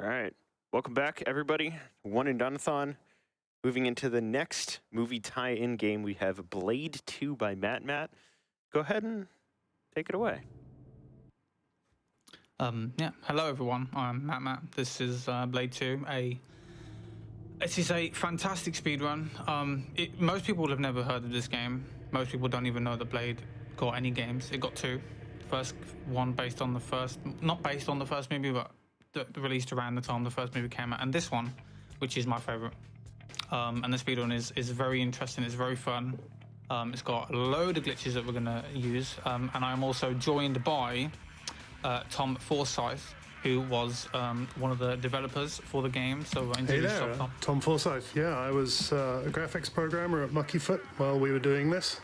All right. Welcome back, everybody. One-and-Done-athon. Moving into the next movie tie-in game, we have Blade 2 by Mattmatt. Go ahead and take it away. Hello everyone, I'm Mattmatt. This is Blade 2. It is a fantastic speedrun. Most people have never heard of this game. Most people don't even know that Blade got any games. It got two. First one based on the first, not based on the first movie, but released around the time the first movie came out. And this one, which is my favorite. And the speedrun is very interesting. It's very fun. It's got a load of glitches that we're gonna use. And I'm also joined by Tom Forsyth, who was one of the developers for the game. So hey there, Tom Forsyth. Yeah, I was a graphics programmer at Muckyfoot while we were doing this,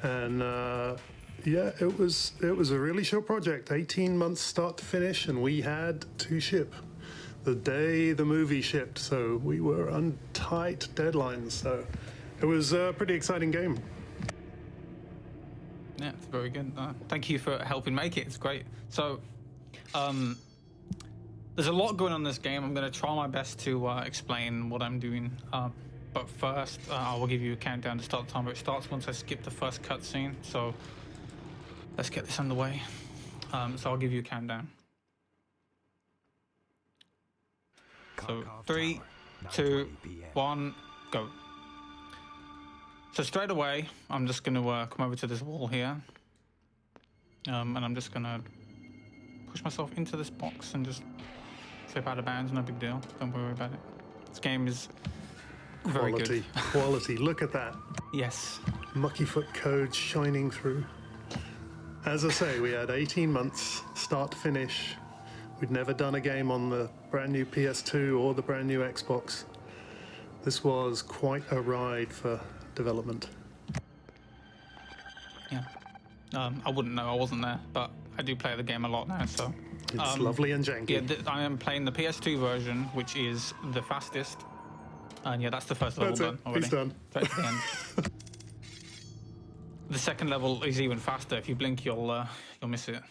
and yeah, it was a really short project, 18 months start to finish, and we had to ship the day the movie shipped, so we were on tight deadlines. So it was a pretty exciting game. Yeah, it's very good. Thank you for helping make it. It's great. So, there's a lot going on in this game. I'm going to try my best to explain what I'm doing. But first, I will give you a countdown to start the timer. It starts once I skip the first cutscene. So, let's get this underway. So I'll give you a countdown. So 3, 2, 1, go. So straight away, I'm just going to come over to this wall here. And I'm just going to push myself into this box and just slip out of bounds. No big deal. Don't worry about it. This game is very good. Quality. Look at that. Yes. Muckyfoot code shining through. As I say, we had 18 months, start to finish. We'd never done a game on the brand new PS2 or the brand new Xbox. This was quite a ride for development. Yeah. I wouldn't know, I wasn't there, but I do play the game a lot now, so. It's lovely and janky. Yeah, I am playing the PS2 version, which is the fastest. And yeah, that's the first level done already. He's done. Straight to the end. The second level is even faster. If you blink, you'll miss it.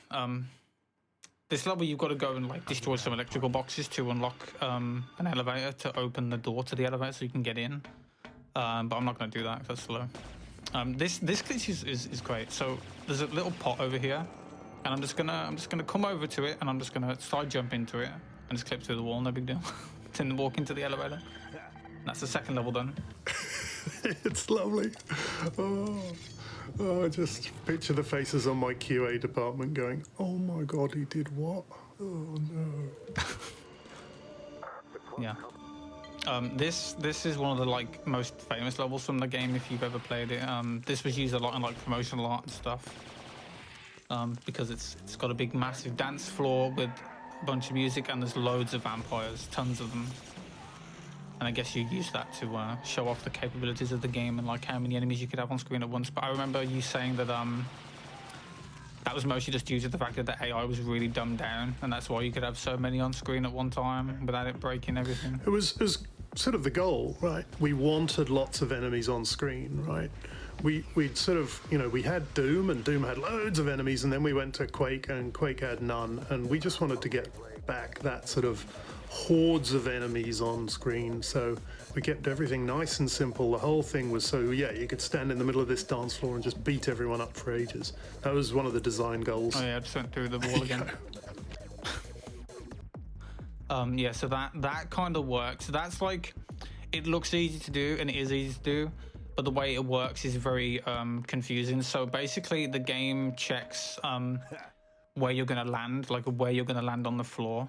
This level, you've got to go and like destroy some electrical boxes to unlock an elevator to open the door to the elevator so you can get in. But I'm not going to do that because that's slow. This glitch is great. So there's a little pot over here, and I'm just gonna come over to it, and I'm just gonna side jump into it and just clip through the wall. No big deal. Then walk into the elevator. And that's the second level done. It's lovely. Oh, I just picture the faces on my QA department going, "Oh my God, he did what? Oh no." Yeah. This is one of the like most famous levels from the game if you've ever played it. This was used a lot in like promotional art and stuff. Because it's got a big massive dance floor with a bunch of music, and there's loads of vampires, tons of them. And I guess you use that to show off the capabilities of the game and like how many enemies you could have on screen at once. But I remember you saying that that was mostly just due to the fact that the AI was really dumbed down, and that's why you could have so many on screen at one time without it breaking everything. It was sort of the goal, right? We wanted lots of enemies on screen, right? We'd sort of, we had Doom, and Doom had loads of enemies, and then we went to Quake, and Quake had none, and we just wanted to get back that sort of hordes of enemies on screen. So we kept everything nice and simple. The whole thing was so, yeah, you could stand in the middle of this dance floor and just beat everyone up for ages. That was one of the design goals. Oh yeah, I just went through the wall again. Yeah, so that kind of works. That's like, it looks easy to do, and it is easy to do, but the way it works is very confusing. So basically the game checks where you're gonna land, like where you're gonna land on the floor.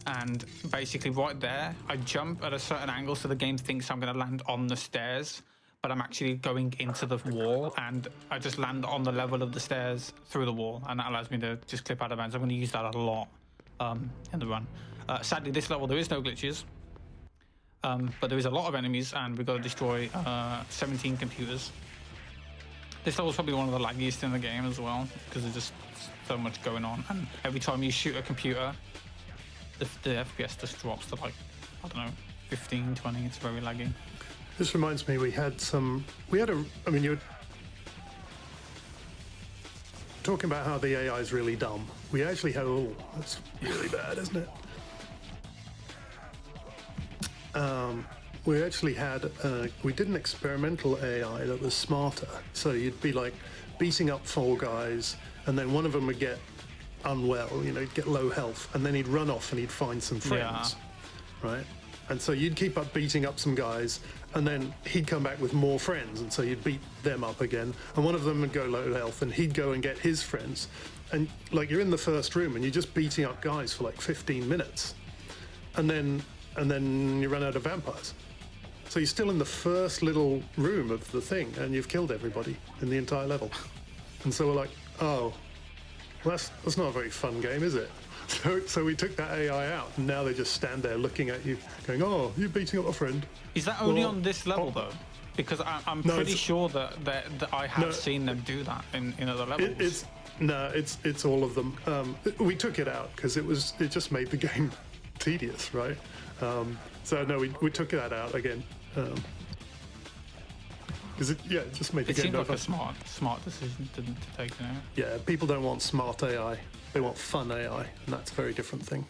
And basically right there, I jump at a certain angle so the game thinks I'm gonna land on the stairs, but I'm actually going into the wall, and I just land on the level of the stairs through the wall, and that allows me to just clip out of bounds. I'm gonna use that a lot in the run. Sadly, this level there is no glitches, but there is a lot of enemies, and we've got to destroy 17 computers. This level is probably one of the laggiest in the game as well, because there's just so much going on, and every time you shoot a computer, the FPS just drops to like, I don't know, 15, 20. It's very laggy. This reminds me, I mean, you're talking about how the AI is really dumb. We actually have, that's really bad, isn't it? we actually had we did an experimental AI that was smarter. So you'd be like beating up 4 guys, and then one of them would get unwell, you know, he'd get low health, and then he'd run off and he'd find some friends, right? And so you'd keep up beating up some guys, and then he'd come back with more friends, and so you'd beat them up again, and one of them would go low health, and he'd go and get his friends, and like you're in the first room and you're just beating up guys for like 15 minutes, and then you run out of vampires. So you're still in the first little room of the thing, and you've killed everybody in the entire level. And so we're like, oh, well, that's not a very fun game, is it? So we took that AI out, and now they just stand there looking at you, going, "Oh, you're beating up a friend." Is that only on this level though? Because I'm pretty sure that I have seen them do that in other levels. It's all of them. We took it out because it just made the game tedious, right? So no, we took that out again. Because it just made the game. It seems like a smart decision to take it out. Yeah, people don't want smart AI. They want fun AI, and that's a very different thing.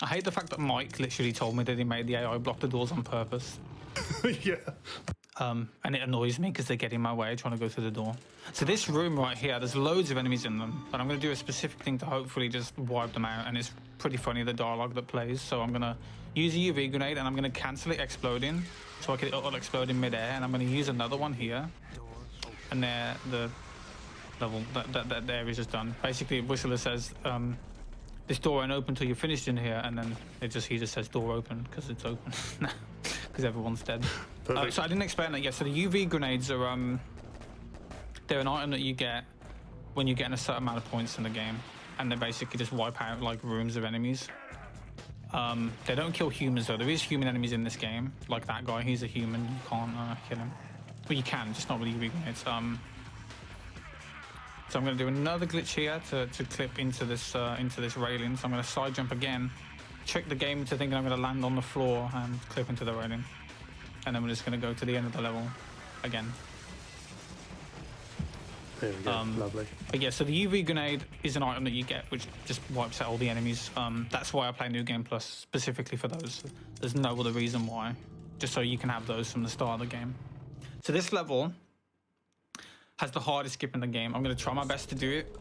I hate the fact that Mike literally told me that he made the AI block the doors on purpose. Yeah. And it annoys me because they get in my way trying to go through the door. So this room right here, there's loads of enemies in them, but I'm going to do a specific thing to hopefully just wipe them out, and it's pretty funny, the dialogue that plays. So I'm going to use a UV grenade, and I'm going to cancel it exploding, so it'll explode in midair, and I'm going to use another one here, and there the level that area is just done. Basically, Whistler says this door ain't open until you're finished in here, and then he just says door open because it's open because everyone's dead. So I didn't explain that yet. So the UV grenades are they're an item that you get when you're getting a certain amount of points in the game, and they basically just wipe out like rooms of enemies. They don't kill humans though. There is human enemies in this game, like that guy. He's a human. You can't kill him. Well, you can, just not with UV grenades. So I'm going to do another glitch here to clip into this railing. So I'm going to side jump again, trick the game into thinking I'm going to land on the floor and clip into the railing, and then we're just going to go to the end of the level again. There we go. Lovely. But yeah, so the UV grenade is an item that you get, which just wipes out all the enemies. That's why I play New Game Plus, specifically for those. There's no other reason why, just so you can have those from the start of the game. So this level has the hardest skip in the game. I'm going to try my best to do it.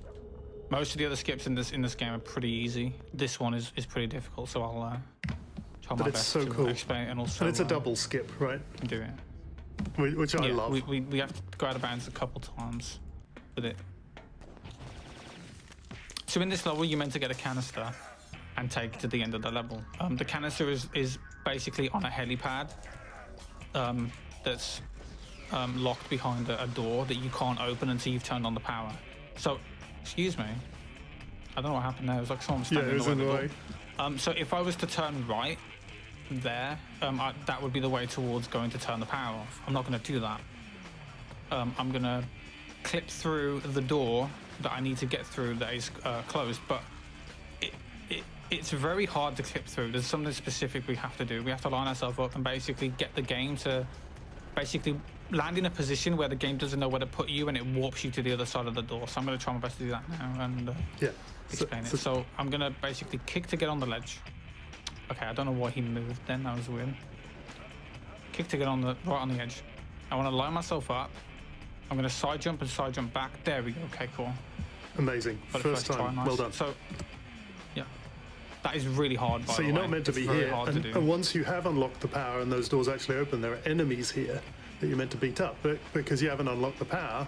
Most of the other skips in this game are pretty easy. This one is pretty difficult, so I'll try my best to explain it, and also. And it's a double skip, right? Do it. Which I love. We have to go out of bounds a couple times with it. So in this level, you're meant to get a canister and take it to the end of the level. The canister is basically on a helipad that's locked behind a door that you can't open until you've turned on the power. So, excuse me, I don't know what happened there. It was like someone standing in the way. So if I was to turn right there, that would be the way towards going to turn the power off. I'm not going to do that. I'm going to clip through the door that I need to get through that is closed, but it's very hard to clip through. There's something specific we have to do. We have to line ourselves up and basically get the game to basically land in a position where the game doesn't know where to put you, and it warps you to the other side of the door. So I'm going to try my best to do that now and explain it. So I'm going to basically kick to get on the ledge. Okay, I don't know why he moved then. That was weird. Kick to get on right on the edge. I want to line myself up. I'm going to side jump and side jump back. There we go. Okay, cool. Amazing. First time. Nice. Well done. So, yeah. That is really hard, by the way. So you're not meant to be here. And once you have unlocked the power and those doors actually open, there are enemies here that you're meant to beat up. But because you haven't unlocked the power,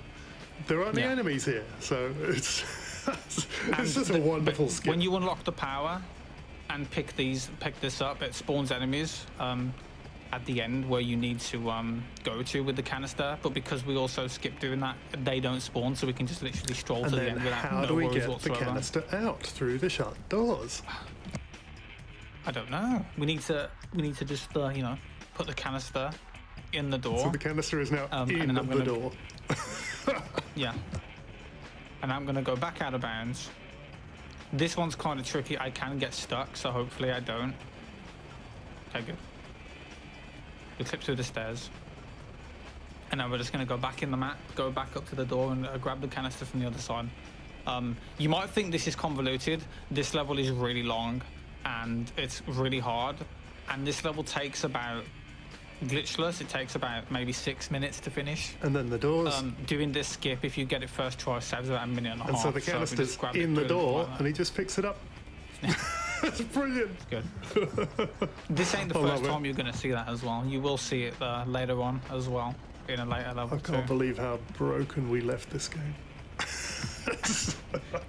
there aren't any enemies here. So it's just a wonderful skip. When you unlock the power and pick this up, it spawns enemies at the end where you need to go to with the canister. But because we also skip doing that, they don't spawn, so we can just literally stroll to the end without no worries whatsoever. How do we get the canister out through the shut doors? I don't know. We need to just put the canister in the door. So the canister is now in the door. Yeah. And I'm gonna go back out of bounds. This one's kind of tricky. I can get stuck, so hopefully I don't. Okay, good. We clip through the stairs. And now we're just gonna go back in the map, go back up to the door and grab the canister from the other side. You might think this is convoluted. This level is really long and it's really hard. and this level takes about, glitchless, it takes about maybe 6 minutes to finish. And then the doors. Doing this skip, if you get it first try, saves about a minute and a half. And so the we canister's just grab in it, the put it door, like that. and he just picks it up. That's brilliant. Good. This ain't the I love first it. time you're going to see that as well. You will see it later on as well, in a later level I can't too. believe how broken we left this game.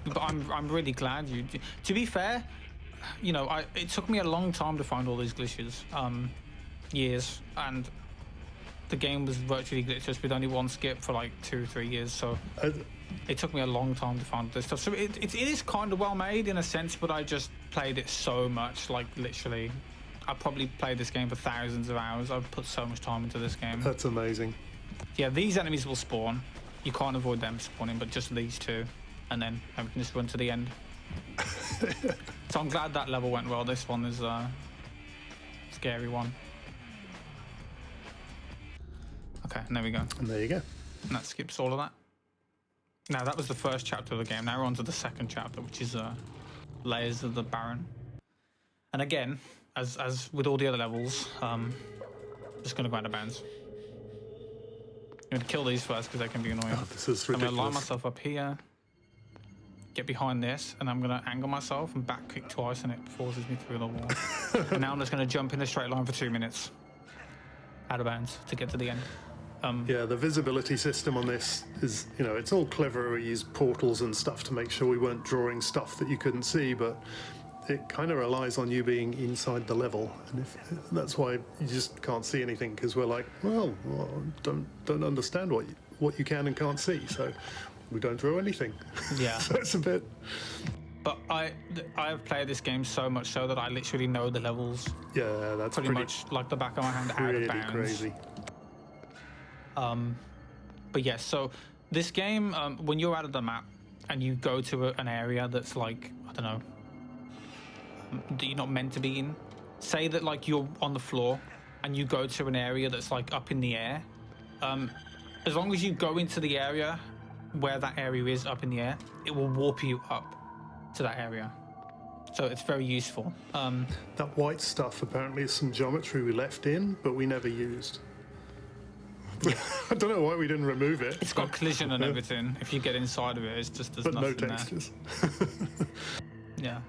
But I'm really glad you. To be fair, you know, it took me a long time to find all these glitches, years, and the game was virtually glitchless with only one skip for like 2-3 years. So it took me a long time to find this stuff. So it is kind of well made in a sense, but I just played it so much, like literally. I probably played this game for thousands of hours. I've put so much time into this game. That's amazing. Yeah, these enemies will spawn. You can't avoid them spawning, but just these two, and then we can just run to the end. So I'm glad that level went well. This one is a scary one. Okay, and there we go. And there you go. And that skips all of that. Now that was the first chapter of the game. Now we're on to the second chapter, which is Layers of the Baron. And again, as with all the other levels, just gonna go out of bounds. I'm gonna kill these first because they can be annoying. Oh, this is I'm gonna line ridiculous. myself up here, get behind this, and I'm gonna angle myself and back kick twice, and it forces me through the wall. And now I'm just gonna jump in a straight line for 2 minutes, out of bounds, to get to the end. Yeah, the visibility system on this is, you know, it's all clever. We use portals and stuff to make sure we weren't drawing stuff that you couldn't see, but it kind of relies on you being inside the level, and that's why you just can't see anything, because we're like, well, don't understand what you can and can't see, so we don't draw anything. Yeah. So it's a bit. But I've played this game so much so that I literally know the levels Yeah, that's pretty much like the back of my hand, out really of bounds. crazy. But yeah, so this game, when you're out of the map and you go to an area that's like, I don't know, that you're not meant to be in. Say that like you're on the floor and you go to an area that's like up in the air. As long as you go into the area where that area is up in the air, it will warp you up to that area. So it's very useful. That white stuff apparently is some geometry we left in, but we never used. I don't know why we didn't remove it. It's got collision and everything. If you get inside of it, it's just there's But no nothing there. textures. Yeah.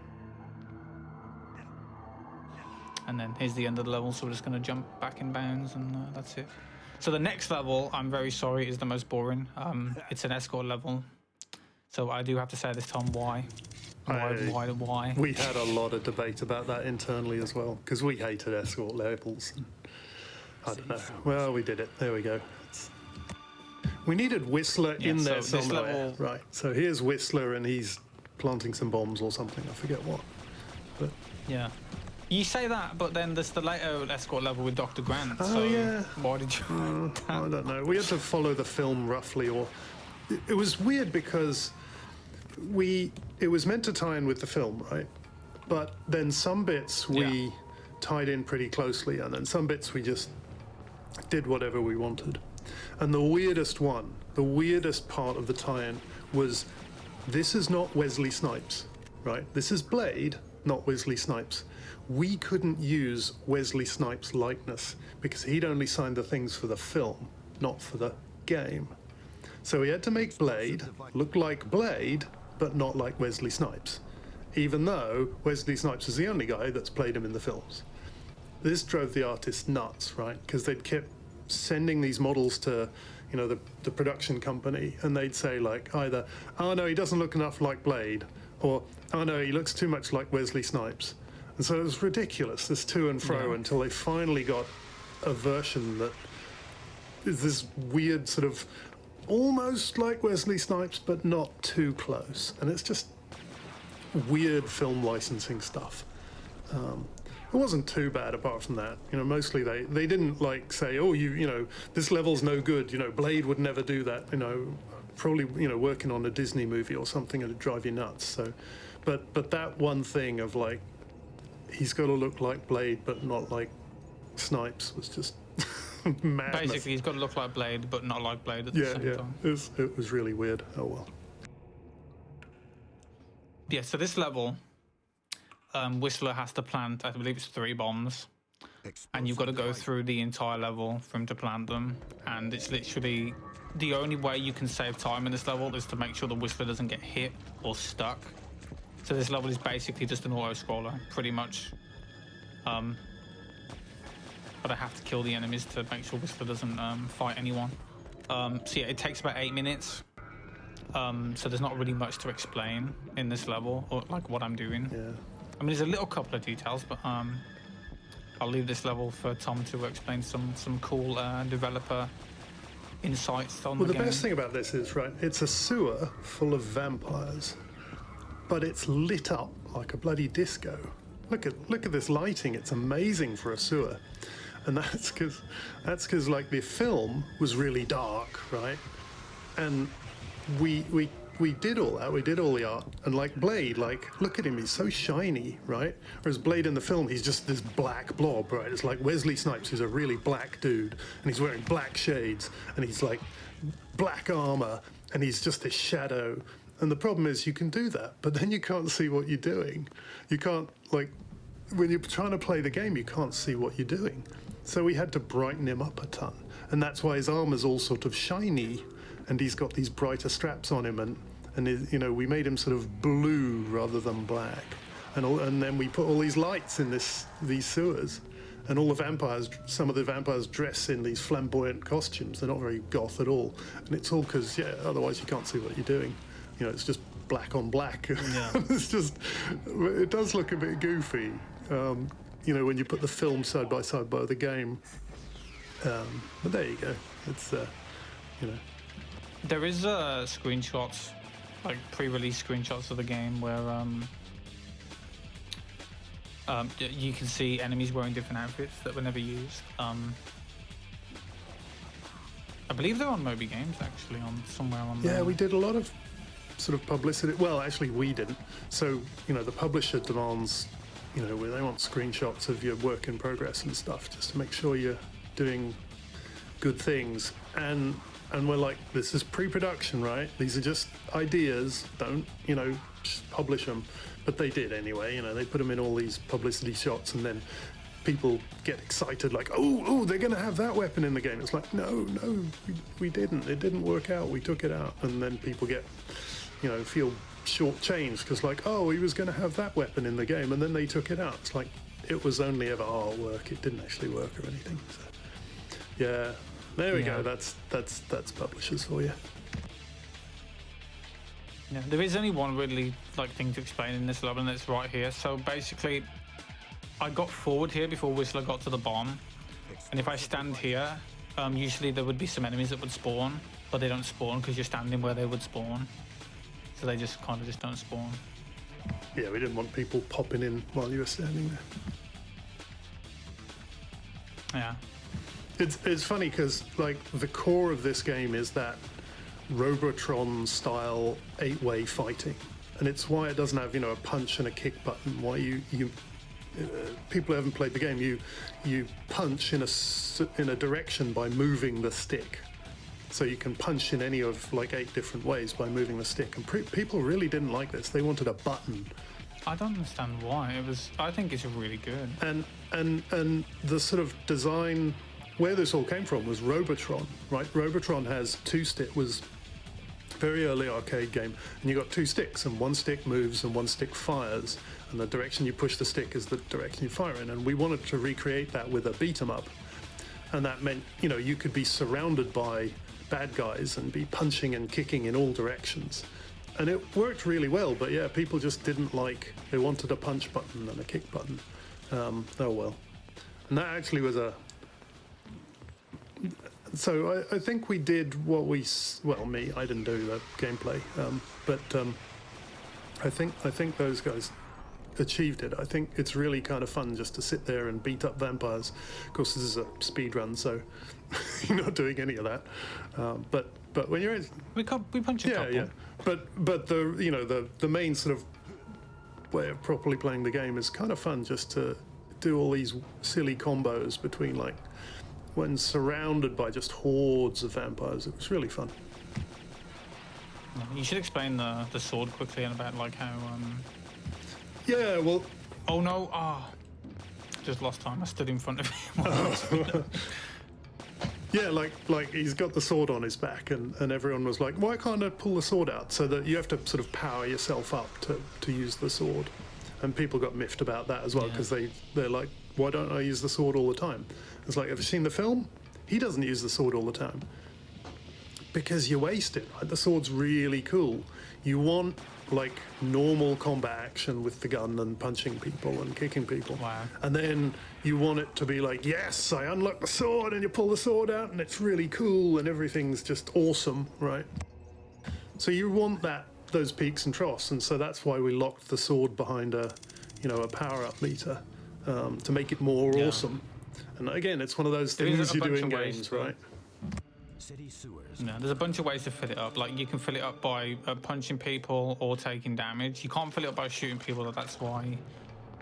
And then here's the end of the level, so we're just going to jump back in bounds, and that's it. So the next level, I'm very sorry, is the most boring. It's an escort level. So I do have to say this time why. Why? We had a lot of debate about that internally as well, because we hated escort levels. I don't know. Well, we did it. There we go. We needed Whistler in there so this somewhere. level- Right. So here's Whistler, and he's planting some bombs or something. I forget what. But Yeah. You say that, but then there's the later escort level with Dr. Grant. Oh, so yeah. why did you... I don't know. We had to follow the film roughly, or it was weird because it was meant to tie in with the film, right? But then some bits we tied in pretty closely, and then some bits we just did whatever we wanted. And the weirdest part of the tie-in was, this is not Wesley Snipes, right? This is Blade, not Wesley Snipes. We couldn't use Wesley Snipes' likeness because he'd only signed the things for the film, not for the game. So we had to make Blade look like Blade, but not like Wesley Snipes, even though Wesley Snipes is the only guy that's played him in the films. This drove the artists nuts, right? Because they'd kept sending these models to, you know, the production company, and they'd say like either, oh no, he doesn't look enough like Blade, or oh no, he looks too much like Wesley Snipes. And so it was ridiculous, this to and fro, until they finally got a version that is this weird sort of almost like Wesley Snipes, but not too close. And it's just weird film licensing stuff. It wasn't too bad apart from that. You know, mostly they didn't like say, oh, you know, this level's no good. You know, Blade would never do that. You know, probably, you know, working on a Disney movie or something would drive you nuts. So, but that one thing of like, he's got to look like Blade, but not like Snipes was just madness. Basically, he's got to look like Blade, but not like Blade at the same time. It was really weird. Oh well. Yeah, so this level, Whistler has to plant, I believe it's 3 bombs. and you've got to go through the entire level for him to plant them. And it's literally the only way you can save time in this level is to make sure the Whistler doesn't get hit or stuck. So this level is basically just an auto-scroller, pretty much. But I have to kill the enemies to make sure Whistler doesn't fight anyone. So yeah, it takes about 8 minutes. So there's not really much to explain in this level, or like what I'm doing. Yeah. I mean, there's a little couple of details, but I'll leave this level for Tom to explain some cool developer insights on the game. Well, the best thing about this is, right, it's a sewer full of vampires, but it's lit up like a bloody disco. Look at this lighting. It's amazing for a sewer. And that's because like the film was really dark, right? And we did all that. We did all the art. And like Blade, like, look at him. He's so shiny, right? Whereas Blade in the film, he's just this black blob, right? It's like Wesley Snipes, who's a really black dude, and he's wearing black shades, and he's like black armor, and he's just a shadow. And the problem is you can do that, but then you can't see what you're doing. You can't, like, when you're trying to play the game, you can't see what you're doing. So we had to brighten him up a ton. And that's why his armor's all sort of shiny, and he's got these brighter straps on him, and his, you know, we made him sort of blue rather than black. And then we put all these lights in these sewers, and all the vampires, some of the vampires dress in these flamboyant costumes. They're not very goth at all. And it's all because, yeah, otherwise you can't see what you're doing. You know, it's just black on black. Yeah. It does look a bit goofy, you know, when you put the film side by side by the game. But there you go. It's, you know. There is screenshots, like pre-release screenshots of the game where you can see enemies wearing different outfits that were never used. I believe they're on Moby Games, actually, on somewhere on there. Yeah, we did a lot of sort of publicity. Well, actually, we didn't. So, you know, the publisher demands, you know, where they want screenshots of your work in progress and stuff, just to make sure you're doing good things. And we're like, this is pre-production, right? These are just ideas. Don't, you know, just publish them. But they did anyway. You know, they put them in all these publicity shots, and then people get excited, like, oh, they're going to have that weapon in the game. It's like, no, we didn't. It didn't work out. We took it out. And then people get, you know, feel shortchanged because, like, oh, he was going to have that weapon in the game, and then they took it out. It's like, it was only ever artwork. It didn't actually work or anything. So, yeah, there we go. That's publishers for you. Yeah, there is only one really like thing to explain in this level, and it's right here. So basically, I got forward here before Whistler got to the bomb, and if I stand here, usually there would be some enemies that would spawn, but they don't spawn because you're standing where they would spawn. So they just kind of just don't spawn. Yeah, we didn't want people popping in while you were standing there. Yeah. It's funny because, like, the core of this game is that Robotron-style 8-way fighting, and it's why it doesn't have, you know, a punch and a kick button. Why you people who haven't played the game, you punch in a direction by moving the stick. So you can punch in any of like 8 different ways by moving the stick. And people really didn't like this. They wanted a button. I don't understand why. I think it's really good. And the sort of design where this all came from was Robotron, right? Robotron has 2 stick, was very early arcade game, and you got 2 sticks, and one stick moves and one stick fires, and the direction you push the stick is the direction you fire in. And we wanted to recreate that with a beat 'em up, and that meant, you know, you could be surrounded by bad guys and be punching and kicking in all directions, and it worked really well. But yeah, people just didn't like. They wanted a punch button and a kick button. Oh well, and that actually was a. So I think we did what we, well, me, I didn't do the gameplay, but I think those guys achieved it. I think it's really kind of fun just to sit there and beat up vampires. Of course, this is a speed run, so you're not doing any of that. But when you're in, we punch a couple. Yeah. But the, you know, the main sort of way of properly playing the game is kind of fun, just to do all these silly combos between, like, when surrounded by just hordes of vampires. It was really fun. You should explain the sword quickly and about like how. Yeah, well. Oh no! just lost time. I stood in front of him. Yeah, like he's got the sword on his back, and everyone was like, why can't I pull the sword out? So that you have to sort of power yourself up to use the sword. And people got miffed about that as well, because they're like, why don't I use the sword all the time? It's like, have you seen the film? He doesn't use the sword all the time. Because you waste it, right? The sword's really cool. You want like normal combat action with the gun and punching people and kicking people. Wow. And then you want it to be like, yes, I unlock the sword, and you pull the sword out and it's really cool and everything's just awesome, right? So you want those peaks and troughs, and so that's why we locked the sword behind a power-up meter to make it more awesome. And again, it's one of those things you do in games, right? City sewers. No, there's a bunch of ways to fill it up. Like you can fill it up by punching people or taking damage. You can't fill it up by shooting people. That's why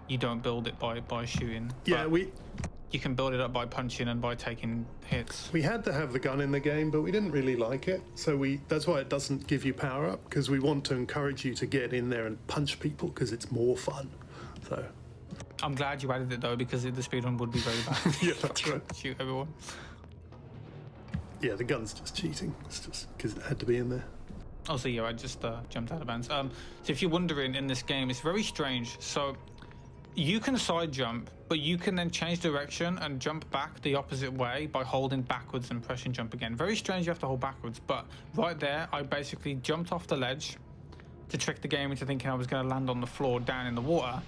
you don't build it by shooting. Yeah, but you can build it up by punching and by taking hits. we had to have the gun in the game, but we didn't really like it. So that's why it doesn't give you power up, because we want to encourage you to get in there and punch people because it's more fun. So I'm glad you added it though, because the speedrun would be very bad. yeah, that's right. Shoot everyone. Yeah, the gun's just cheating. It's just because it had to be in there. Also, yeah, I just jumped out of bounds. So if you're wondering, in this game, it's very strange. So you can side jump, but you can then change direction and jump back the opposite way by holding backwards and pressing jump again. Very strange, you have to hold backwards. But right there, I basically jumped off the ledge to trick the game into thinking I was going to land on the floor down in the water.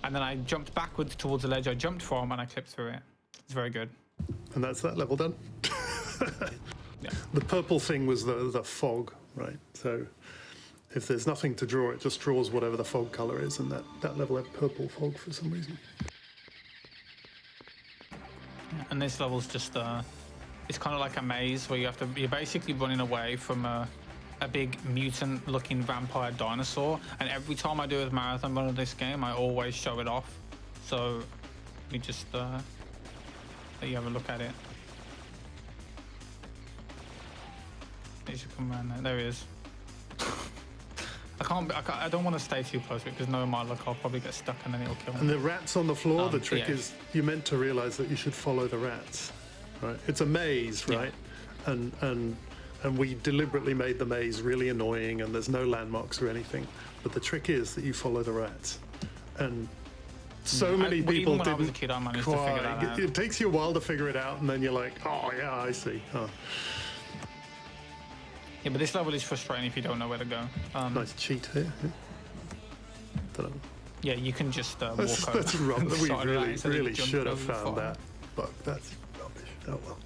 And then I jumped backwards towards the ledge I jumped from, and I clipped through it. It's very good. And that's that level done. Yeah. The purple thing was the fog, right? So if there's nothing to draw, it just draws whatever the fog color is, and that level had purple fog for some reason. Yeah, and this level's just it's kind of like a maze where you're basically running away from a big mutant looking vampire dinosaur, and every time I do a marathon run of this game I always show it off. So we just let you have a look at it. He should come around there. There he is. I don't want to stay too close to it, because knowing my luck, I'll probably get stuck and then it'll kill me. And the rats on the floor, the trick yeah. is you're meant to realize that you should follow the rats, right? It's a maze, right? Yeah. And we deliberately made the maze really annoying, and there's no landmarks or anything. But the trick is that you follow the rats. And so many people even when didn't I was a kid, I managed to figure that out. It takes you a while to figure it out, and then you're like, oh yeah, I see. Oh. Yeah, but this level is frustrating if you don't know where to go. Nice cheat here. Dunno. Yeah, you can just walk That's over. rubbish. We Side of that instead of really jump should have over the found fire. that, but that's rubbish. Oh well.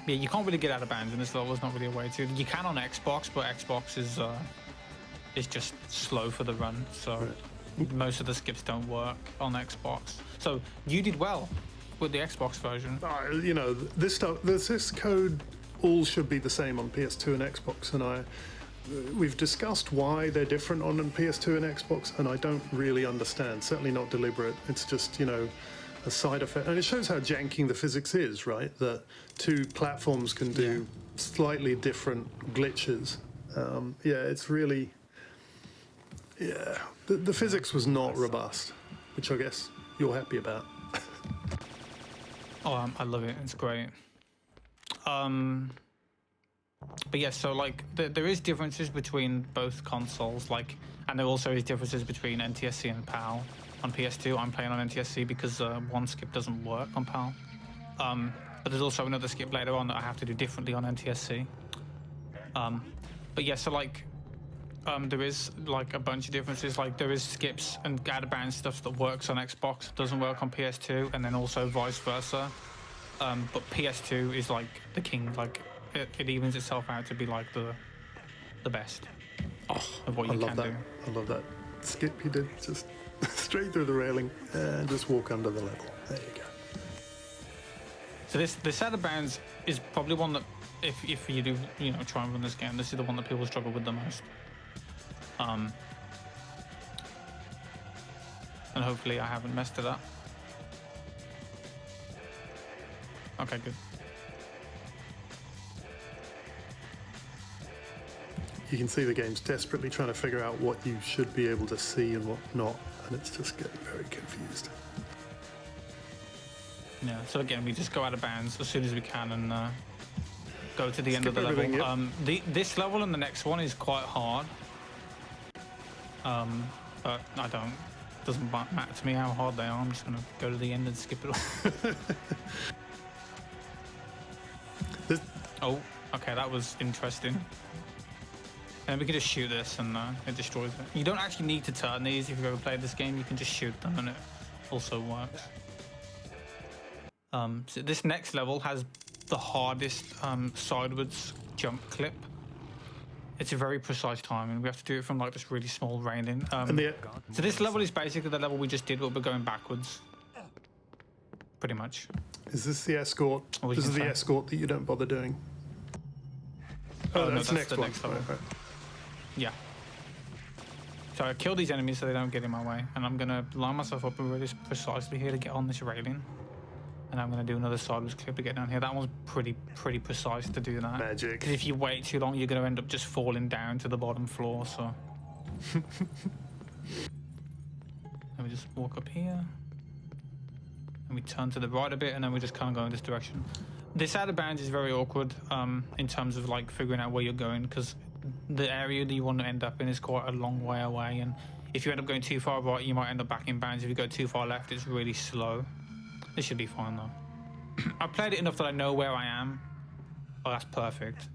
Yeah, you can't really get out of bounds in this level. There's not really a way to. You can on Xbox, but Xbox is just slow for the run. So most of the skips don't work on Xbox. So you did well with the Xbox version. You know, this stuff, this code all should be the same on PS2 and Xbox, and we've discussed why they're different on PS2 and Xbox, and I don't really understand. Certainly not deliberate. It's just, you know, a side effect, and it shows how janky the physics is, right? That two platforms can do slightly different glitches. Yeah, it's really, the physics was not robust, which I guess you're happy about. Oh, I love it. It's great. But yeah, so like there is differences between both consoles, like, and there also is differences between NTSC and PAL. On PS2, I'm playing on NTSC because one skip doesn't work on PAL. But there's also another skip later on that I have to do differently on NTSC. But yeah, so like there is like a bunch of differences. Like there is skips and out of bounds stuff that works on Xbox, doesn't work on PS2, and then also vice versa. But PS2 is like the king. Like it evens itself out to be like the best of what you can do. I love that skip you did, just straight through the railing and just walk under the level. There you go. So this out of bounds is probably one that if you do, you know, try and run this game, this is the one that people struggle with the most. And hopefully I haven't messed it up. Okay, good. You can see the game's desperately trying to figure out what you should be able to see and what not, and it's just getting very confused. Yeah, so again, we just go out of bounds as soon as we can and go to the end of the everything, level. yep. This level and the next one is quite hard. But doesn't matter to me how hard they are. I'm just gonna go to the end and skip it all. Oh, okay, that was interesting. And we can just shoot this and it destroys it. You don't actually need to turn these if you've ever played this game. You can just shoot them and it also works. So this next level has the hardest sidewards jump clip. It's a very precise timing. We have to do it from like this really small railing. So this level is basically the level we just did, but we're going backwards. Pretty much. Is this the escort? This is the escort that you don't bother doing. Oh, no, that's the next the one. next level. Right. Yeah. So I kill these enemies so they don't get in my way, and I'm gonna line myself up really precisely here to get on this railing. And I'm going to do another sideways clip to get down here. That one's pretty precise to do that. Magic. Because if you wait too long, you're going to end up just falling down to the bottom floor, so... Let me just walk up here. And we turn to the right a bit, and then we just kind of go in this direction. This out of bounds is very awkward in terms of like figuring out where you're going, because the area that you want to end up in is quite a long way away, and if you end up going too far right, you might end up back in bounds. If you go too far left, it's really slow. This should be fine though. I've played it enough that I know where I am. Oh, that's perfect.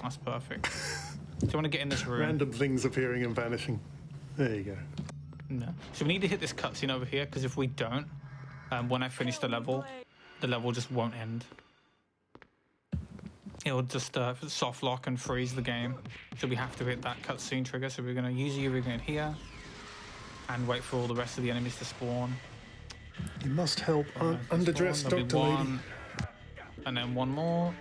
That's perfect. So I want to get in this room. Random things appearing and vanishing. There you go. No. So we need to hit this cutscene over here, because if we don't, when I finish the level just won't end. It'll just soft lock and freeze the game. So we have to hit that cutscene trigger. So we're going to use the grenade here and wait for all the rest of the enemies to spawn. You must help underdressed Dr. Lady. And then one more.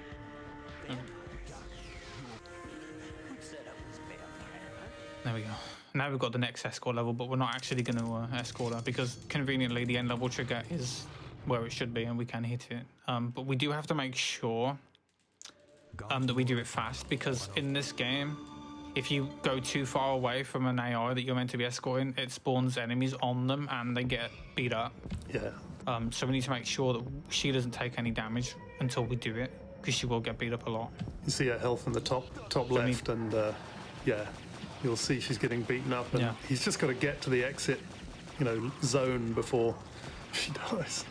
There we go. Now we've got the next escort level, but we're not actually going to escort her because conveniently the end level trigger is where it should be and we can hit it. But we do have to make sure that we do it fast, because in this game, if you go too far away from an AI that you're meant to be escorting, it spawns enemies on them and they get beat up. Yeah. So we need to make sure that she doesn't take any damage until we do it, because she will get beat up a lot. You see her health in the top left, and yeah, you'll see she's getting beaten up, and he's just got to get to the exit, zone before she dies.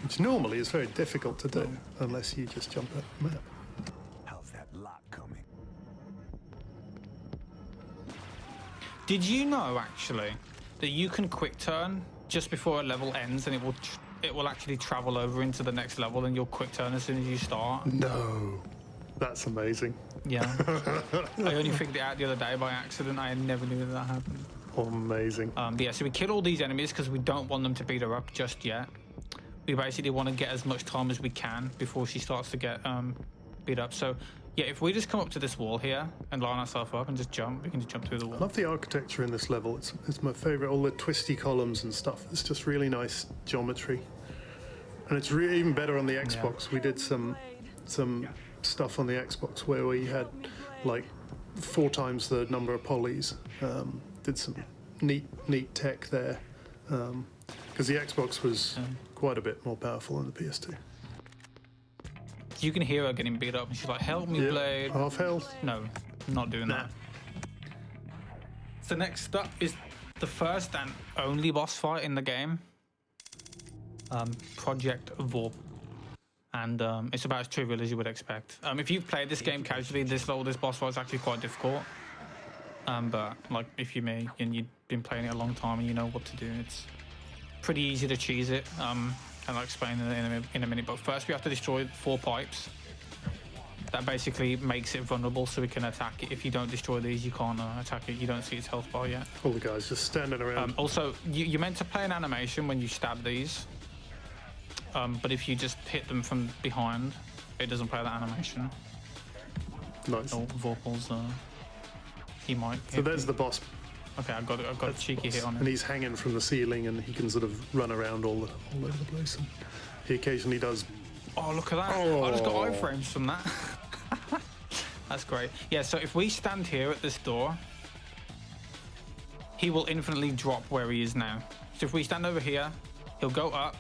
Which normally is very difficult to do, unless you just jump at the map. Did you know actually that you can quick turn just before a level ends, and it will actually travel over into the next level, and you'll quick turn as soon as you start? No, that's amazing. Yeah, I only figured it out the other day by accident. I never knew that happened. Amazing. But yeah, so we kill all these enemies because we don't want them to beat her up just yet. We basically want to get as much time as we can before she starts to get beat up. So yeah, if we just come up to this wall here and line ourselves up and just jump, we can just jump through the wall. I love the architecture in this level. It's my favorite. All the twisty columns and stuff. It's just really nice geometry, and it's really even better on the Xbox. Yeah. We did some stuff on the Xbox where we had like 4 times the number of polys. Did some neat tech there, because the Xbox was quite a bit more powerful than the PS2. You can hear her getting beat up, and she's like, "Help me, Blade." Half health. No, I'm not doing that. So next up is the first and only boss fight in the game, Project Vorp. And it's about as trivial as you would expect. If you've played this game casually, this boss fight is actually quite difficult. But like if you're me and you've been playing it a long time and you know what to do, it's pretty easy to cheese it. And I'll explain it in a minute. But first we have to destroy 4 pipes. That basically makes it vulnerable so we can attack it. If you don't destroy these, you can't attack it. You don't see its health bar yet. All the guys just standing around. Also, you're meant to play an animation when you stab these. But if you just hit them from behind, it doesn't play that animation. Nice. Oh, Vorpal's, he might. So there's the boss. Okay, I got a cheeky hit on him. And he's hanging from the ceiling, and he can sort of run around all over the place. And he occasionally does. Oh, look at that! Oh. I just got iframes from that. That's great. Yeah, so if we stand here at this door, he will infinitely drop where he is now. So if we stand over here, he'll go up,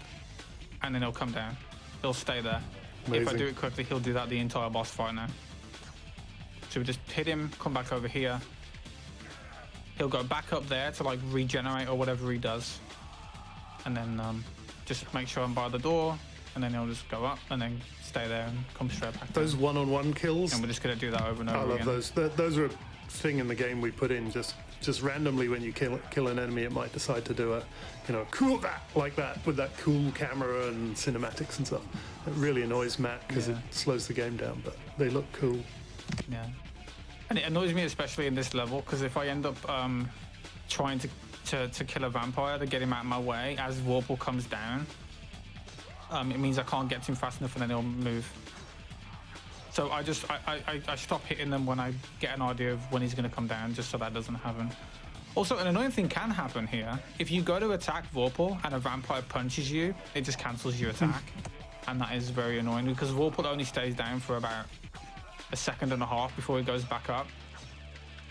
and then he'll come down. He'll stay there. Amazing. If I do it quickly, he'll do that the entire boss fight now. So we just hit him, come back over here. He'll go back up there to like regenerate or whatever he does. And then just make sure I'm by the door, and then he'll just go up and then stay there and come straight back Those down. one-on-one kills. And we're just gonna do that over and I over love again. those. Those are a thing in the game we put in. Just randomly when you kill an enemy, it might decide to do a, cool that like that with that cool camera and cinematics and stuff. It really annoys Matt because Yeah. it slows the game down, but they look cool. Yeah. And it annoys me especially in this level because if I end up trying to kill a vampire to get him out of my way as Vorpal comes down, it means I can't get to him fast enough and then he'll move. So I stop hitting them when I get an idea of when he's going to come down, just so that doesn't happen. Also, an annoying thing can happen here. If you go to attack Vorpal and a vampire punches you, it just cancels your attack. And that is very annoying because Vorpal only stays down for about a second and a half before he goes back up.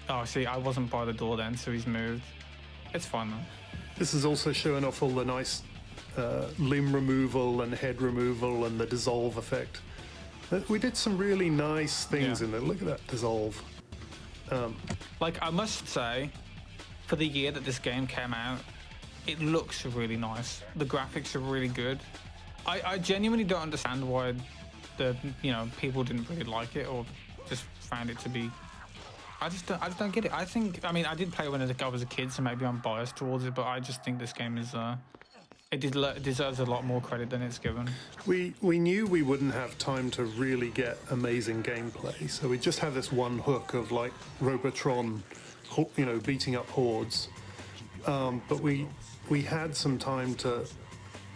Oh, see, I wasn't by the door then, so he's moved. It's fine though. This is also showing off all the nice limb removal and head removal and the dissolve effect. We did some really nice things in there. Look at that dissolve. Like, I must say, for the year that this game came out, it looks really nice. The graphics are really good. I genuinely don't understand why people didn't really like it or just found it to be. I just don't get it. I mean, I did play when I was a kid, so maybe I'm biased towards it, but I just think this game is it deserves a lot more credit than it's given. We knew we wouldn't have time to really get amazing gameplay, so we just have this one hook of like Robotron, beating up hordes. But we had some time to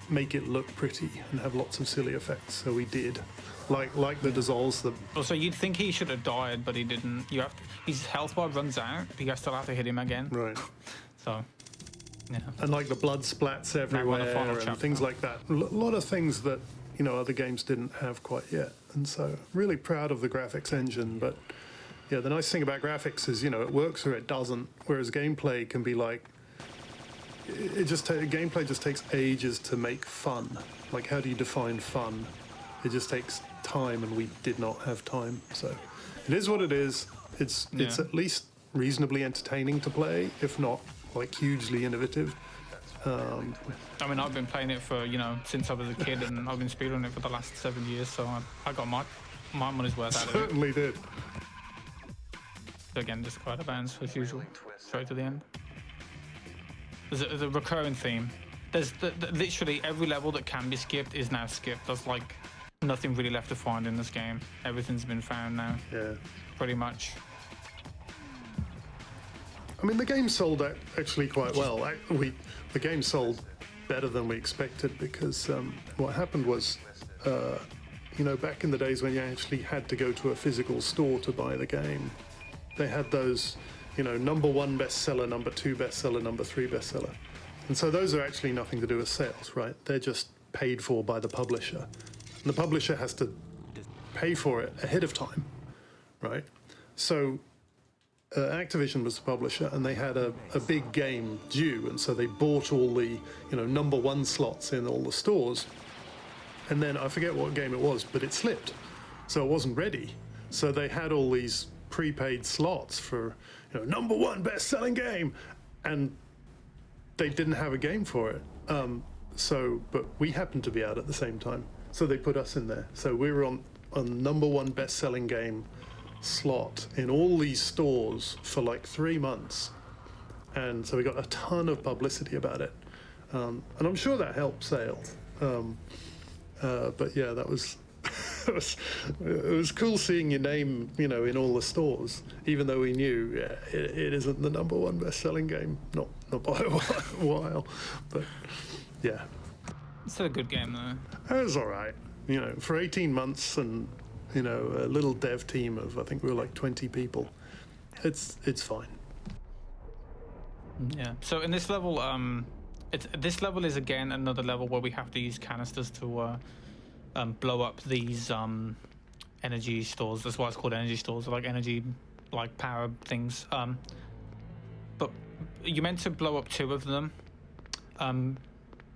make it look pretty and have lots of silly effects, so we did. Like the dissolves. Also, you'd think he should have died, but he didn't. His health bar runs out, but you still have to hit him again. Right. So, yeah. And like the blood splats everywhere final and chapter. things like that. A lot of things that other games didn't have quite yet. And so really proud of the graphics engine. But yeah, the nice thing about graphics is it works or it doesn't. Whereas gameplay can be like gameplay just takes ages to make fun. Like, how do you define fun? It just takes time, and we did not have time. So it is what it is. It's at least reasonably entertaining to play, if not like hugely innovative. I mean, I've been playing it for since I was a kid, and I've been speedrunning it for the last 7 years, so I got my money's worth out of it. Certainly did. So again, just quite a bounce as usual, straight to the end. There's a recurring theme. There's literally every level that can be skipped is now skipped. There's like nothing really left to find in this game. Everything's been found now. Yeah. Pretty much. I mean, the game sold actually quite well. The game sold better than we expected because what happened was, back in the days when you actually had to go to a physical store to buy the game, they had those, number 1 bestseller, number 2 bestseller, number 3 bestseller. And so those are actually nothing to do with sales, right? They're just paid for by the publisher. And the publisher has to pay for it ahead of time, right? So Activision was the publisher, and they had a big game due, and so they bought all the number 1 slots in all the stores. And then I forget what game it was, but it slipped, so it wasn't ready. So they had all these prepaid slots for number 1 best-selling game, and they didn't have a game for it. But we happened to be out at the same time, so they put us in there. So we were on number 1 best-selling game slot in all these stores for like 3 months, and so we got a ton of publicity about it, and I'm sure that helped sales. But yeah, that was it was cool seeing your name, in all the stores, even though we knew it isn't the number 1 best-selling game, not by a while. But yeah, It's still a good game though. it was all right. For 18 months and a little dev team of, I think we were like 20 people. It's fine. Yeah. So in this level, this level is again another level where we have to use canisters to blow up these energy stores. That's why it's called energy stores, like energy, like power things. But you're meant to blow up 2 of them.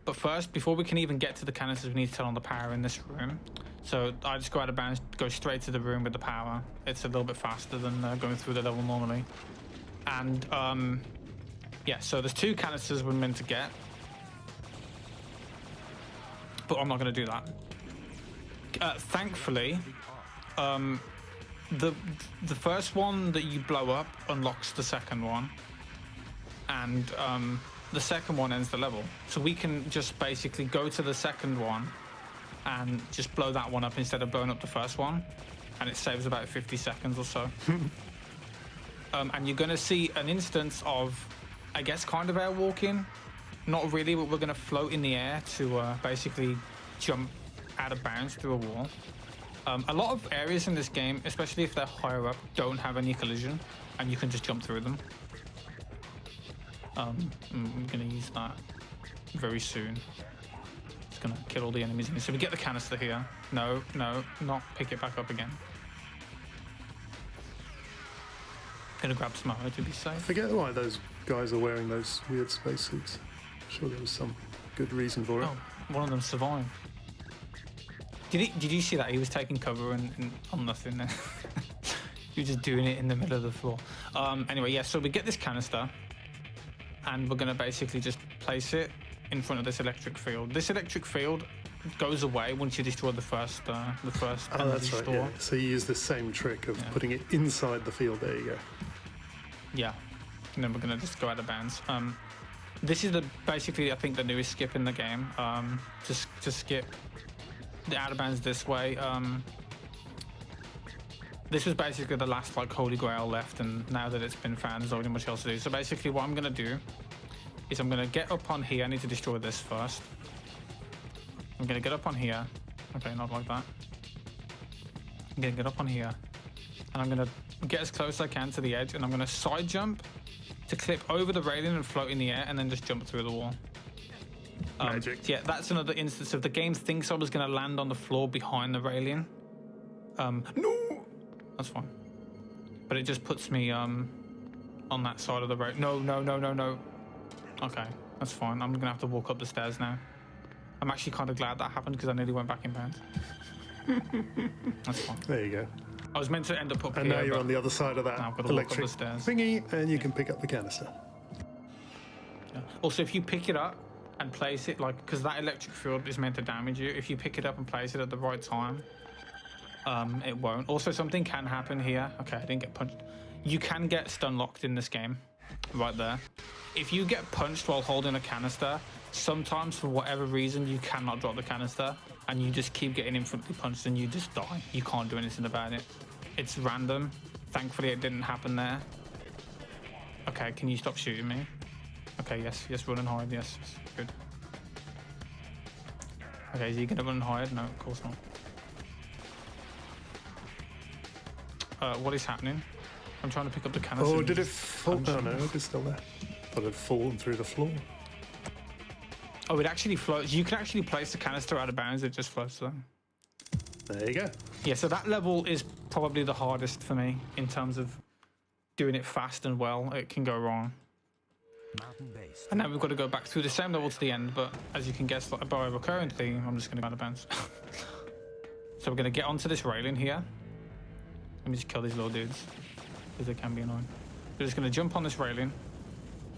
But first, before we can even get to the canisters, we need to turn on the power in this room. So I just go out of bounds, go straight to the room with the power. It's a little bit faster than going through the level normally. And yeah, so there's 2 canisters we're meant to get. But I'm not going to do that. Thankfully, the first one that you blow up unlocks the second one. And the second one ends the level. So we can just basically go to the second one and just blow that one up instead of blowing up the first one. And it saves about 50 seconds or so. And you're going to see an instance of, I guess, kind of air walking. Not really, but we're going to float in the air to basically jump out of bounds through a wall. A lot of areas in this game, especially if they're higher up, don't have any collision, and you can just jump through them. I'm going to use that very soon. It's going to kill all the enemies in it. So we get the canister here. No, not pick it back up again. Going to grab some ammo to be safe. I forget why those guys are wearing those weird spacesuits. I'm sure there was some good reason for it. Oh, one of them survived. Did you see that? He was taking cover and on nothing there. He was just doing it in the middle of the floor. Anyway, yeah, so we get this canister and we're going to basically just place it in front of this electric field. This electric field goes away once you destroy the first Oh, energy that's right, store. yeah. So you use the same trick of putting it inside the field. There you go. Yeah, and then we're going to just go out of bounds. This is basically, I think, the newest skip in the game. To skip the out of bounds this way. This was basically the last like holy grail left, and now that it's been found, there's already much else to do. So basically what I'm going to do is I'm going to get up on here. I need to destroy this first. I'm going to get up on here. Okay, not like that. I'm going to get up on here, and I'm going to get as close as I can to the edge, and I'm going to side jump to clip over the railing and float in the air, and then just jump through the wall. Magic. Yeah, that's another instance of the game thinks I was going to land on the floor behind the railing. No! That's fine. But it just puts me on that side of the road. No. Okay, that's fine. I'm going to have to walk up the stairs now. I'm actually kind of glad that happened because I nearly went back in bounds. That's fine. There you go. I was meant to end up up And here. now you're on the other side of that now I've got to walk up electric the stairs. thingy, and you can pick up the canister. Yeah. Also, if you pick it up and place it, like, because that electric field is meant to damage you, if you pick it up and place it at the right time, it won't. Also, something can happen here. Okay, I didn't get punched. You can get stun locked in this game, right there. If you get punched while holding a canister, sometimes for whatever reason you cannot drop the canister, and you just keep getting instantly punched and you just die. You can't do anything about it. It's random. Thankfully, it didn't happen there. Okay, can you stop shooting me? Okay, yes, run and hide, yes, good. Okay, is he gonna run and hide? No, of course not. What is happening? I'm trying to pick up the canister. Oh, did it fall? Oh, no, it's still there. Thought it had fallen through the floor. Oh, it actually floats. You can actually place the canister out of bounds, it just floats them. There you go. Yeah, so that level is probably the hardest for me in terms of doing it fast and well. It can go wrong. Mountain base. And now we've got to go back through the same level to the end, but as you can guess by a recurring theme, I'm just going to go out of bounds. So we're going to get onto this railing here. Let me just kill these little dudes, because they can be annoying. We're just going to jump on this railing,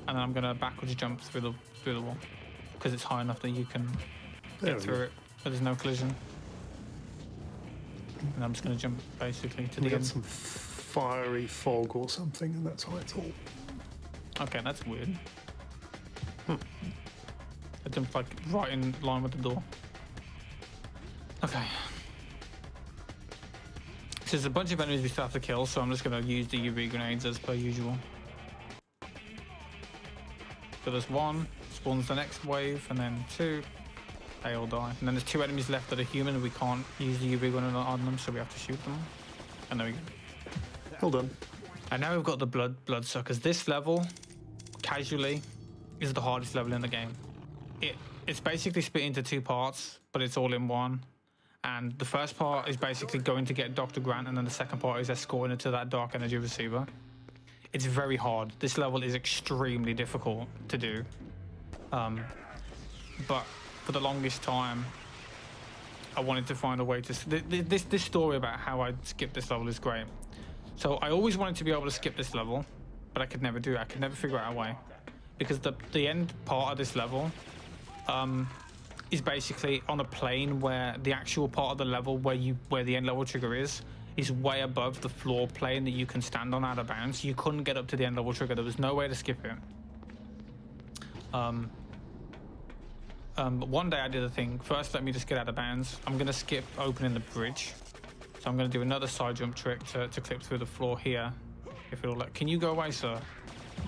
and then I'm going to backwards jump through the wall, because it's high enough that you can get through it, but there's no collision. And I'm just going to jump basically to We the got end. some fiery fog or something, and that's why it's all. Okay, that's weird. I jumped like right in line with the door. Okay. So there's a bunch of enemies we still have to kill, so I'm just going to use the UV grenades as per usual. So there's one, spawns the next wave, and then two, they all die. And then there's two enemies left that are human, and we can't use the UV gun on them, so we have to shoot them. And there we go. Well done. And now we've got the bloodsuckers. This level, casually, is the hardest level in the game. It's basically split into two parts, but it's all in one. And the first part is basically going to get Dr. Grant, and then the second part is escorting her to that dark energy receiver. It's very hard. This level is extremely difficult to do. But for the longest time, I wanted to find a way to... This story about how I skipped this level is great. So I always wanted to be able to skip this level, but I could never do it. I could never figure out a way. Because the end part of this level is basically on a plane where the actual part of the level where the end level trigger is way above the floor plane that you can stand on out of bounds. You couldn't get up to the end level trigger. There was no way to skip it. But one day I did a thing. First, let me just get out of bounds. I'm going to skip opening the bridge. So I'm going to do another side jump trick to clip through the floor here. If it'll let... Can you go away, sir?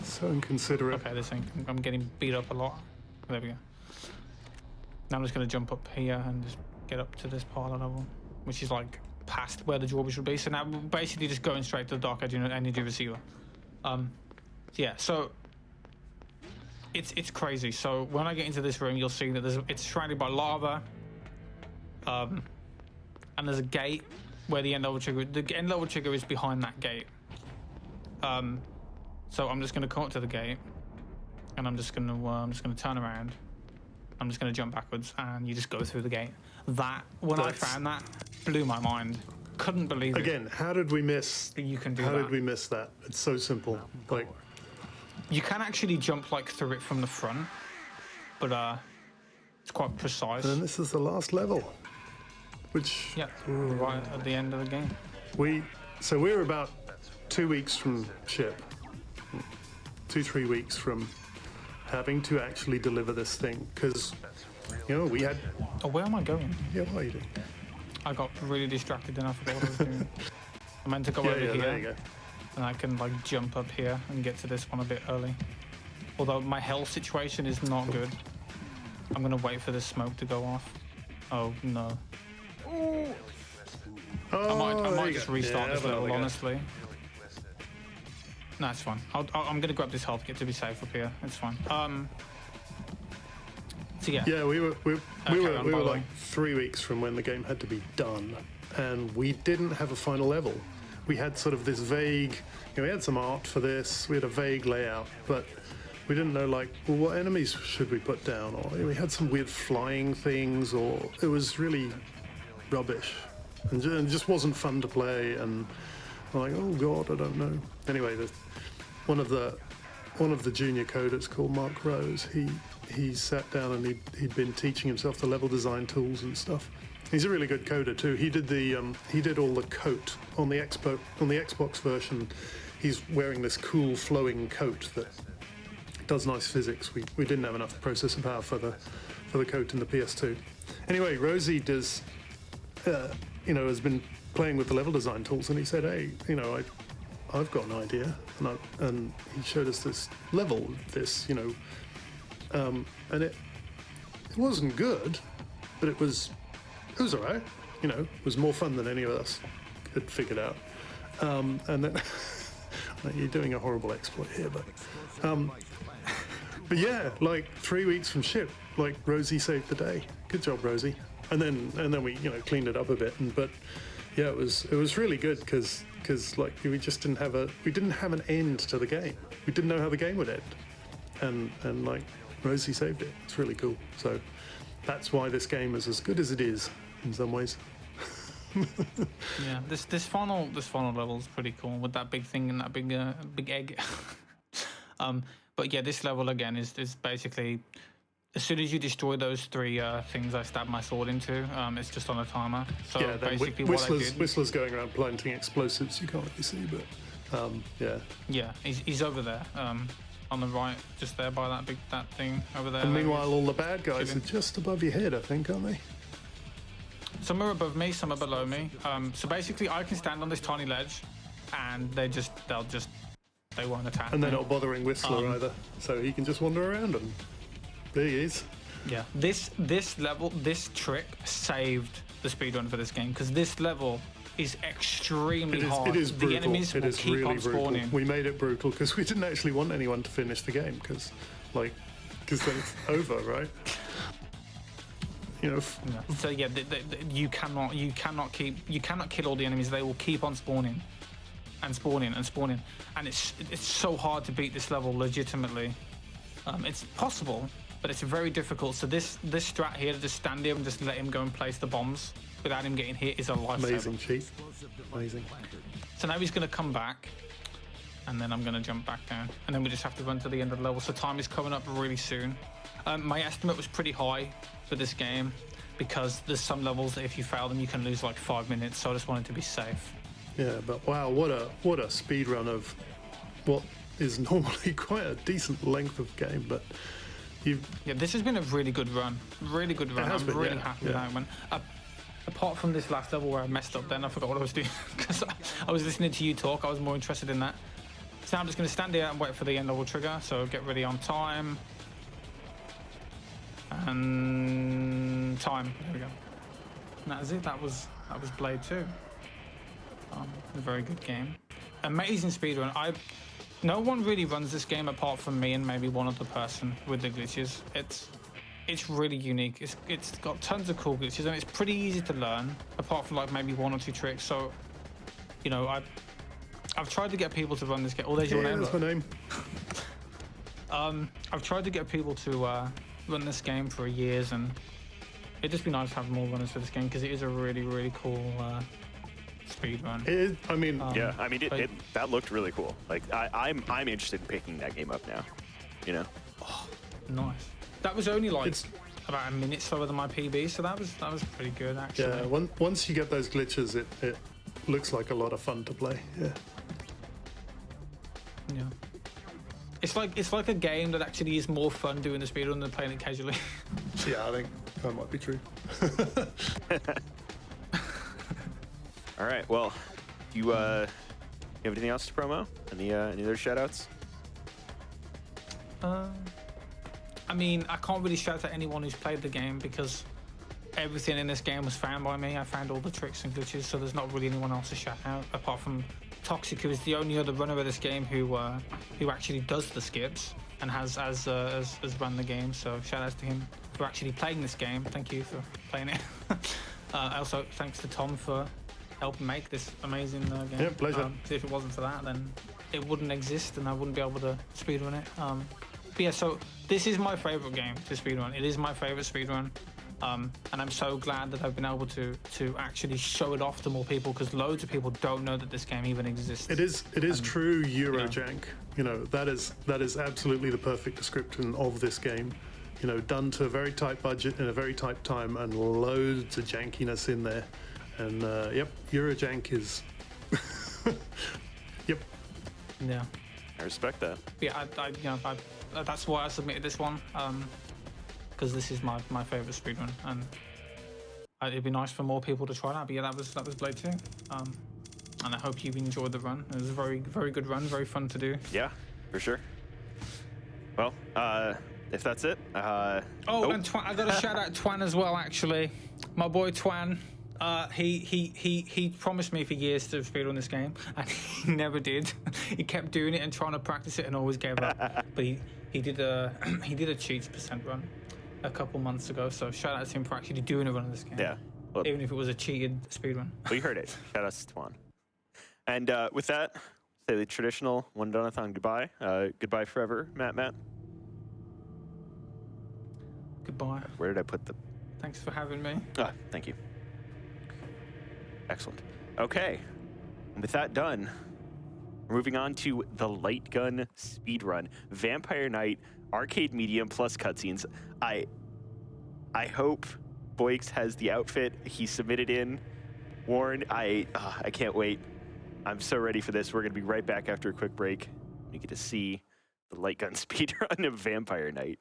So inconsiderate. Okay, this thing. I'm getting beat up a lot. There we go. Now I'm just going to jump up here and just get up to this part of the level, which is like past where the drawbridge would be. So now we're basically just going straight to the dark energy receiver. Yeah, so it's crazy. So when I get into this room, you'll see that it's surrounded by lava, and there's a gate where the end level trigger is behind that gate. So I'm just going to come up to the gate, and I'm just going to turn around. I'm just going to jump backwards, and you just go through the gate. When I found that, blew my mind. Couldn't believe it. Again, how did we miss? You can do How that. did we miss that? It's so simple. Like, you can actually jump like through it from the front, but it's quite precise. and this is the last level, which Yeah, right at the end of the game. So we're about 2 weeks from ship, 2-3 weeks from having to actually deliver this thing, because we had... Oh, where am I going? Yeah, what are you doing? I got really distracted and I forgot what I was doing. I meant to go over There you here, go. and I can like jump up here and get to this one a bit early. Although my health situation is not good. I'm gonna wait for this smoke to go off. Oh no. I might just restart this level, honestly. No, it's fine. I'm gonna grab this health kit to be safe up here. It's fine. So yeah. Yeah, we were on, like 3 weeks from when the game had to be done, and we didn't have a final level. We had sort of this vague, we had some art for this, we had a vague layout, but we didn't know, like, well, what enemies should we put down, or we had some weird flying things, or it was really rubbish, and it just wasn't fun to play, and I'm like, oh god, I don't know. Anyway, one of the junior coders called Mark Rose, he sat down and he'd been teaching himself the level design tools and stuff. He's a really good coder too. He did all the coat on the Xbox version. He's wearing this cool flowing coat that does nice physics. We didn't have enough processor power for the coat in the PS2. Anyway, Rosie has been playing with the level design tools, and he said, hey, I've got an idea, and he showed us this level, and it wasn't good, but it was all right. It was more fun than any of us had figured out. And then you're doing a horrible exploit here, but yeah, like 3 weeks from ship, like Rosie saved the day. Good job, Rosie. And then we cleaned it up a bit, but yeah, it was really good because like we didn't have an end to the game. We didn't know how the game would end, and like Rosie saved it. It's really cool. So that's why this game is as good as it is in some ways. Yeah, this final level is pretty cool with that big thing and that big egg. But yeah, this level again is basically, as soon as you destroy those three things I stabbed my sword into, it's just on a timer. So yeah, basically Whistler's going around planting explosives. You can't really see, but yeah. Yeah, he's over there. On the right, just there by that thing over there. And meanwhile, all the bad guys are just above your head, I think, aren't they? Some are above me, some are below me. So basically, I can stand on this tiny ledge, and they won't attack. And they're not bothering Whistler either, so he can just wander around and there he is. Yeah, this level, this trick saved the speedrun for this game, because this level is extremely hard. It is brutal. The enemies will keep really on spawning. Brutal. We made it brutal because we didn't actually want anyone to finish the game because then it's over, right? You know, Yeah. So yeah, you cannot kill all the enemies. They will keep on spawning, and spawning and spawning, and it's so hard to beat this level legitimately. It's possible, but it's very difficult. So this strat here to just stand here and just let him go and place the bombs without him getting hit is a lifesaver. amazing cheat. Amazing. So now he's going to come back, and then I'm going to jump back down, and then we just have to run to the end of the level. So time is coming up really soon. My estimate was pretty high for this game because there's some levels that if you fail them, you can lose like 5 minutes. So I just wanted to be safe. Yeah, but wow, what a speed run of what is normally quite a decent length of game, but Yeah, this has been a really good run. Really good run. has I'm been, really yeah, happy with that one. Apart from this last level where I messed up, then I forgot what I was doing because I was listening to you talk. I was more interested in that. So now I'm just going to stand here and wait for the end level trigger. So get ready on time. And time. There we go. And that is it. That was Blade 2. A very good game. Amazing speedrun. No one really runs this game apart from me and maybe one other person with the glitches. It's really unique. It's got tons of cool glitches and it's pretty easy to learn apart from like maybe 1 or 2 tricks. So, you know, I've tried to get people to run this game. Oh, there's your name. That's my name. I've tried to get people to run this game for years, and it'd just be nice to have more runners for this game because it is a really, really cool speed run. It is, I mean, Yeah, I mean, that looked really cool. Like, I'm interested in picking that game up now. You know. Nice. That was only like It's- about a minute slower than my PB, so that was pretty good actually. yeah. Once you get those glitches, it looks like a lot of fun to play. Yeah. Yeah. It's like a game that actually is more fun doing the speedrun than playing it casually. Yeah, I think that might be true. All right. Well, you have anything else to promo? Any other shoutouts? I mean, I can't really shout at anyone who's played the game because everything in this game was found by me. I found all the tricks and glitches, so there's not really anyone else to shout out apart from Toxic, who is the only other runner of this game who actually does the skips and has run the game. So shout out to him for actually playing this game. Thank you for playing it. Also, thanks to Tom for helping make this amazing game. Yeah, pleasure. 'Cause if it wasn't for that, then it wouldn't exist and I wouldn't be able to speedrun it. But yeah, so this is my favorite game to speedrun. It is my favorite speedrun. And I'm so glad that I've been able to actually show it off to more people because loads of people don't know that this game even exists. It is true Eurojank. You know, that is absolutely the perfect description of this game. You know, done to a very tight budget in a very tight time and loads of jankiness in there. And yep, Eurojank is. Yep. Yeah. I respect that. Yeah, that's why I submitted this one. Because this is my favorite speedrun, and it'd be nice for more people to try that. But yeah, that was Blade 2, and I hope you enjoyed the run. It was a very, very good run, very fun to do. Yeah, for sure. Well, if that's it. And Twan, I got to shout out Twan as well. Actually, my boy Twan. He promised me for years to speedrun this game, and he never did. He kept doing it and trying to practice it, and always gave up. But he did a cheats % run a couple months ago, so shout out to him for actually doing a run of this game. Yeah. Well, Even if it was a cheated speedrun. we heard it. Shout out to Twan. And with that, say the traditional One-and-Done-athon goodbye. Goodbye forever, Matt. Goodbye. Where did I put the... Thanks for having me. Thank you. Excellent. Okay. And with that done, we're moving on to the light gun speedrun. Vampire Knight, arcade medium plus cutscenes. I hope Boix has the outfit he submitted in. Warren, I can't wait. I'm so ready for this. We're going to be right back after a quick break. You get to see the light gun speedrun of Vampire Knight.